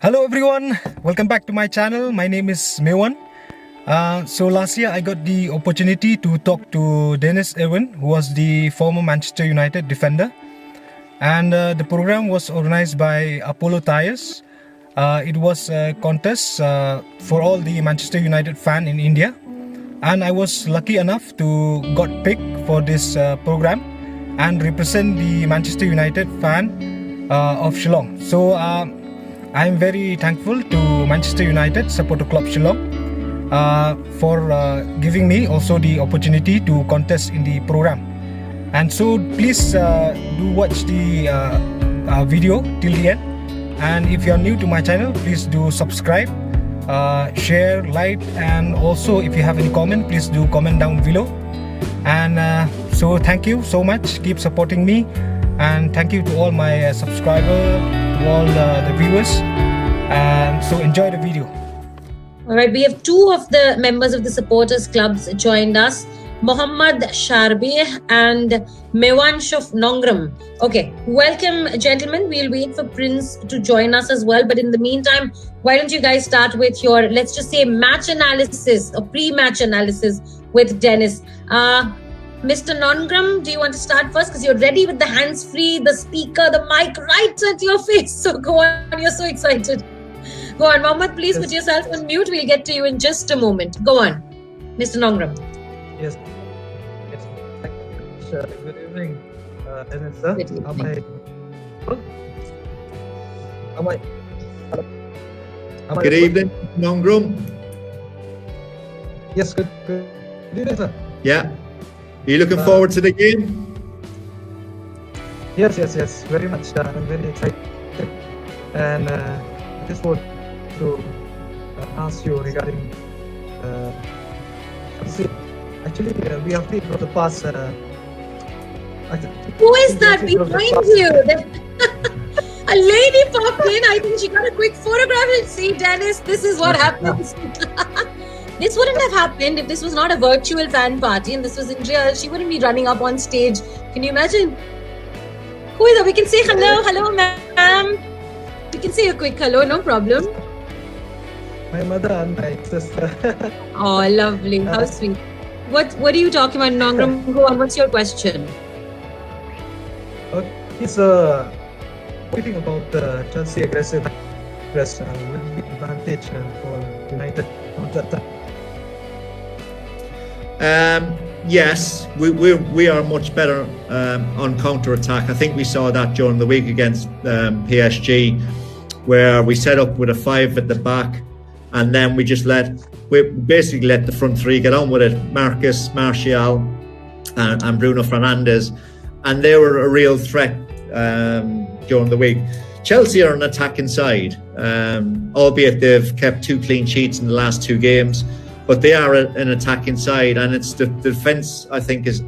Hello everyone, welcome back to my channel. My name is Mewan. So last year I got the opportunity to talk to Denis Irwin, who was the former Manchester United defender, and the program was organized by Apolo Tyres. It was a contest for all the Manchester United fan in India, and I was lucky enough to got picked for this program and represent the Manchester United fan of Shillong. So I am very thankful to Manchester United Supporter Club Shillong for giving me also the opportunity to contest in the program. And so please do watch the video till the end. And if you are new to my channel, please do subscribe, share, like, and also if you have any comment, please do comment down below. And so thank you so much. Keep supporting me, and thank you to all my subscribers, to all the viewers, and so enjoy the video. All right, we have two of the members of the supporters clubs joined us, Mohammad Sharbeh and Mewan Shof Nongkynrih. Okay, welcome gentlemen. We'll wait for Prince to join us as well, but in the meantime, why don't you guys start with your, let's just say, match analysis or pre-match analysis with Denis. Mr. Nongkynrih, do you want to start first? Because you're ready with the hands-free, the speaker, the mic right at your face. So go on, you're so excited. Go on, Mohammad, please put yourself on mute. We'll get to you in just a moment. Go on, Mr. Nongkynrih. Yes. Good evening, Denis sir. Good evening. Good evening, Nongkynrih. Yes, good evening, sir. Yeah. Are you looking forward to the game? Yes, very much. I'm very excited, and I just want to ask you regarding. Actually, we have been for the past. Who is that behind you? A lady popped in. I think she got a quick photograph and see, Denis, this is what happens. This wouldn't have happened if this was not a virtual fan party and this was in real. She wouldn't be running up on stage. Can you imagine? Who is that? We can say hello, ma'am. We can say a quick hello, no problem. My mother and my sister. Oh, lovely. How sweet. What are you talking about, Nongkynrih? Go on. What's your question? He's tweeting about the Chelsea aggressive press will be advantage for United on that time. Yes, we are much better on counter-attack. I think we saw that during the week against PSG, where we set up with a 5 at the back, and then we basically let the front three get on with it. Marcus, Martial, and Bruno Fernandes, and they were a real threat during the week. Chelsea are an attacking side, albeit they've kept 2 clean sheets in the last 2 games. But they are an attacking side, and it's the defence, I think, is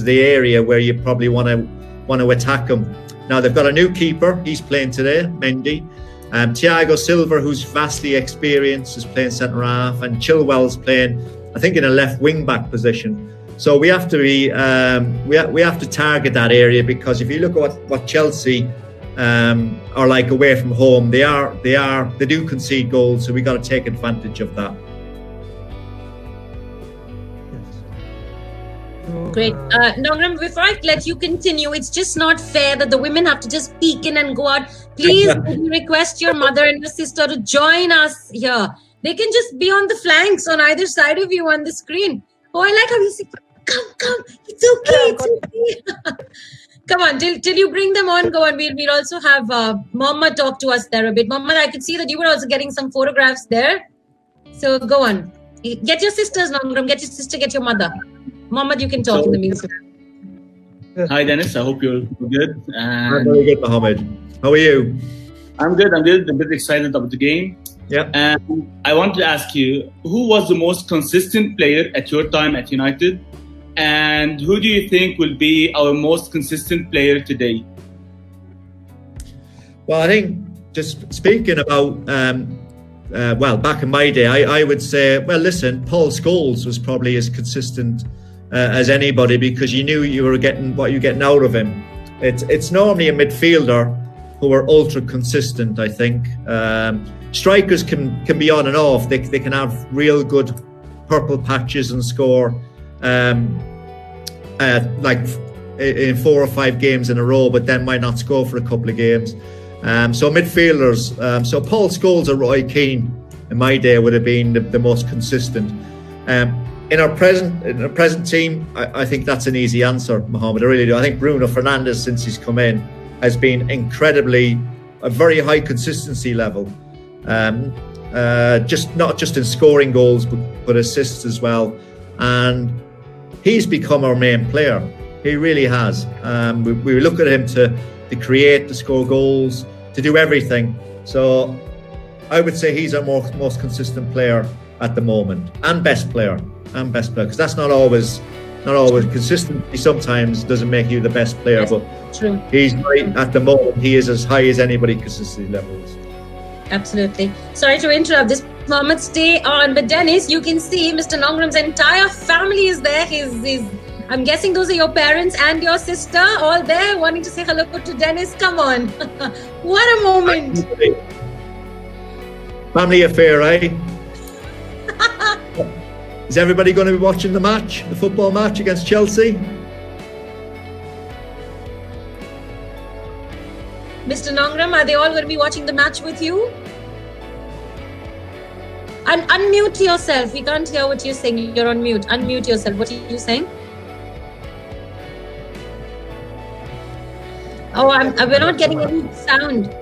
the area where you probably want to attack them. Now they've got a new keeper; he's playing today, Mendy. Thiago Silva, who's vastly experienced, is playing centre half, and Chilwell's playing, I think, in a left wing back position. So we have to be we have to target that area, because if you look at what Chelsea are like away from home, they do concede goals, so we got to take advantage of that. Great. Nongkynrih, before I let you continue, it's just not fair that the women have to just peek in and go out. Please request your mother and your sister to join us here. They can just be on the flanks on either side of you on the screen. Oh, I like how you say, come, it's okay. Come on, till you bring them on, go on. We'll also have Mohammad talk to us there a bit. Mohammad, I could see that you were also getting some photographs there. So go on. Get your sisters, Nongkynrih. Get your sister, get your mother. Mohammed, you can talk in the meantime. Hi, Dennis. I hope you're good. I'm very good, Mohammed. How are you? I'm good. I'm good. I'm a bit excited about the game. Yeah. And I want to ask you, who was the most consistent player at your time at United? And who do you think will be our most consistent player today? Well, I think just speaking about, back in my day, I would say, well, listen, Paul Scholes was probably as consistent as anybody because you knew you were getting what you're getting out of him. It's normally a midfielder who are ultra consistent, I think. Strikers can be on and off. They can have real good purple patches and score like in 4 or 5 games in a row, but then might not score for a couple of games. So midfielders, so Paul Scholes or Roy Keane in my day would have been the most consistent. In our present team, I think that's an easy answer, Mohammed. I really do. I think Bruno Fernandes, since he's come in, has been a very high consistency level. Not just in scoring goals, but assists as well. And he's become our main player. He really has. We look at him to create, to score goals, to do everything. So I would say he's our most consistent player at the moment, and best player, because that's not always consistency. Sometimes doesn't make you the best player, Yes, but true. he's right at the moment. He is as high as anybody consistency levels. Absolutely. Sorry to interrupt this moment. Stay on. But Dennis, you can see Mr. Nongkynrih's entire family is there. I'm guessing those are your parents and your sister all there wanting to say hello to Dennis. Come on. What a moment. Family affair, eh? Is everybody going to be watching the football match against Chelsea? Mr. Nongkynrih, are they all going to be watching the match with you? And unmute yourself. We can't hear what you're saying. You're on mute. Unmute yourself. What are you saying? Oh, we're not getting any sound.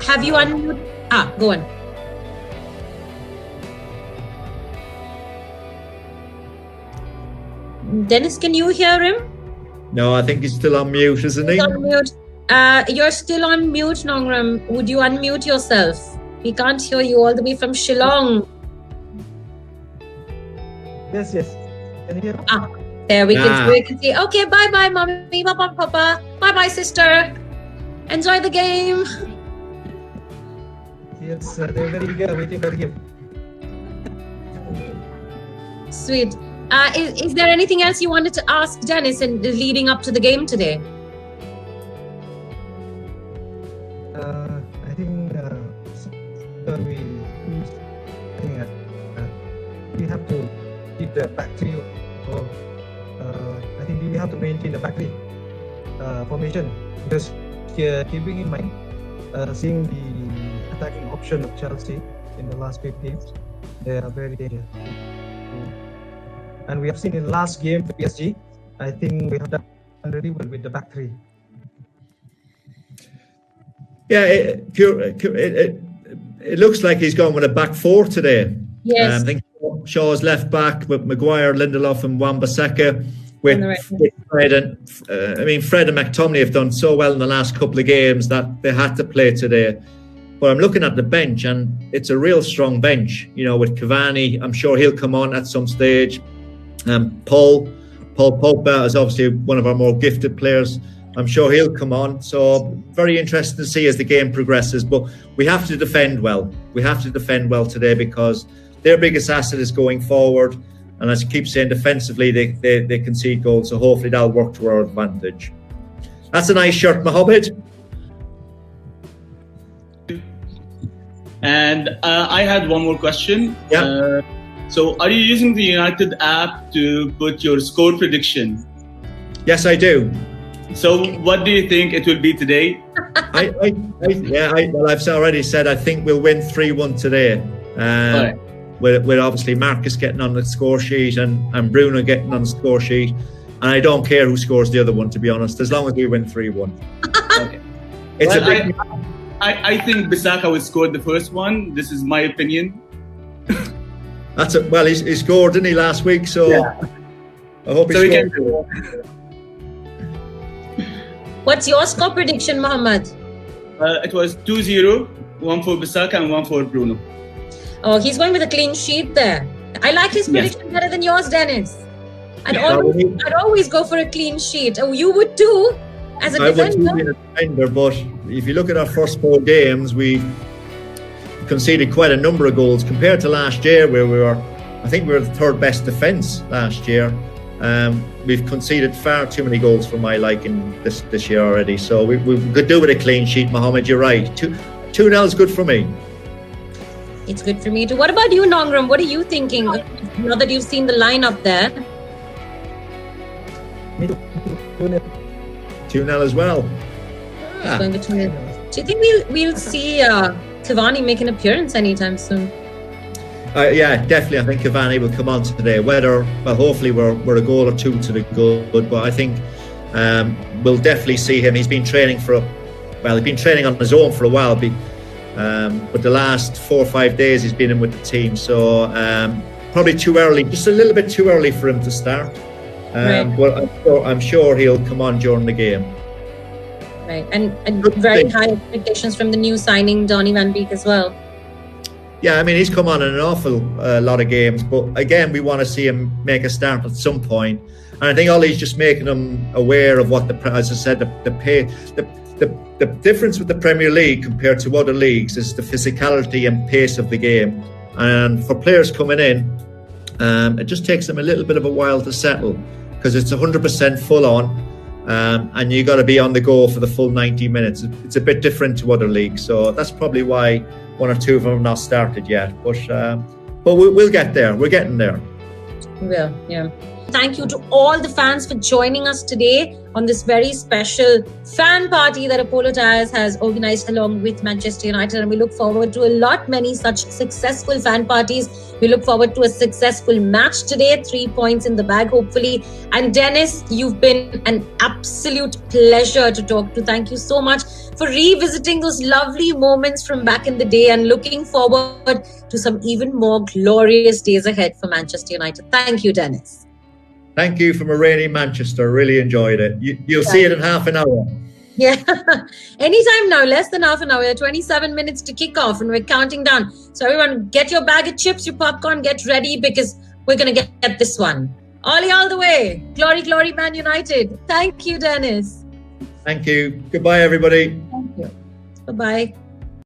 Have you unmuted? Go on. Dennis, can you hear him? No, I think he's still on mute, isn't he? He's on mute. You're still on mute, Nongkynrih. Would you unmute yourself? We can't hear you all the way from Shillong. Yes. Can you hear me? There we can see. Okay, bye-bye, mommy, papa. Bye-bye, sister. Enjoy the game. Yes, they're very eager waiting for the game. Sweet. Is there anything else you wanted to ask Dennis in leading up to the game today? I think we have to keep the back three. I think we have to maintain the back three formation because keeping in mind seeing the attacking option of Chelsea in the last 5 games, they are very dangerous. And we have seen in the last game for PSG, I think we have done really well with the back three. Yeah, it looks like he's gone with a back 4 today. Yes. I think Shaw's left back with Maguire, Lindelof and Wan-Bissaka. With Fred and Fred and McTominay have done so well in the last couple of games that they had to play today. But I'm looking at the bench and it's a real strong bench. You know, with Cavani, I'm sure he'll come on at some stage. Paul Pogba is obviously one of our more gifted players. I'm sure he'll come on. So very interesting to see as the game progresses. But we have to defend well. We have to defend well today because their biggest asset is going forward. And as I keep saying, defensively, they concede goals. So hopefully that'll work to our advantage. That's a nice shirt, Mohammed. And I had one more question. Yeah. So are you using the United app to put your score prediction? Yes, I do. So what do you think it will be today? I've already said I think we'll win 3-1 today. Right. With obviously Marcus getting on the score sheet and Bruno getting on the score sheet. And I don't care who scores the other one, to be honest, as long as we win 3-1. Okay. It's Well, a big I think Bissaka will score the first one. This is my opinion. That's it. Well, he scored, didn't he, last week? So Yeah. I hope he So we scored. can do it. What's your score prediction, Mohammed? It was 2-0, one for Bissaka and one for Bruno. Oh, he's going with a clean sheet there. I like his prediction better than yours, Dennis. I'd always go for a clean sheet. Oh, you would too, as a defender. I would be a defender, but if you look at our first 4 games, we conceded quite a number of goals compared to last year, where I think we were the 3rd best defence last year. We've conceded far too many goals for my liking this year already. So we could do with a clean sheet, Mohammed. You're right. 2-0 is good for me. It's good for me too. What about you, Nongkynrih? What are you thinking now that you've seen the lineup there? Me too. 2-0. 2-0 as well. He's going with 2-0. Do you think we'll see Cavani make an appearance anytime soon? Yeah, definitely. I think Cavani will come on today. Hopefully we're a goal or 2 to the good, but I think we'll definitely see him. He's been training he's been training on his own for a while, but the last 4 or 5 days he's been in with the team. So probably too early, just a little bit too early for him to start. Right. But I'm sure he'll come on during the game. Right, and very high expectations from the new signing, Donny van Beek, as well. Yeah, I mean, he's come on in an awful lot of games, but again, we want to see him make a start at some point. And I think Ollie's just making them aware of what as I said, the difference with the Premier League compared to other leagues is the physicality and pace of the game. And for players coming in, it just takes them a little bit of a while to settle because it's 100% full on, and you got to be on the go for the full 90 minutes. It's a bit different to other leagues, so that's probably why 1 or 2 of them have not started yet. But we'll get there. We're getting there. We will, yeah. Thank you to all the fans for joining us today on this very special fan party that Apolo Tyres has organised along with Manchester United, and we look forward to many such successful fan parties. We look forward to a successful match today, 3 points in the bag, hopefully. And Dennis, you've been an absolute pleasure to talk to. Thank you so much for revisiting those lovely moments from back in the day and looking forward to some even more glorious days ahead for Manchester United. Thank you, Dennis. Thank you from a rainy Manchester. Really enjoyed it. You'll see it in half an hour. Yeah, anytime now, less than half an hour, 27 minutes to kick off and we're counting down. So everyone, get your bag of chips, your popcorn, get ready because we're going to get this one. Ollie all the way. Glory, glory, Man United. Thank you, Dennis. Thank you. Goodbye, everybody. Thank you. Bye-bye.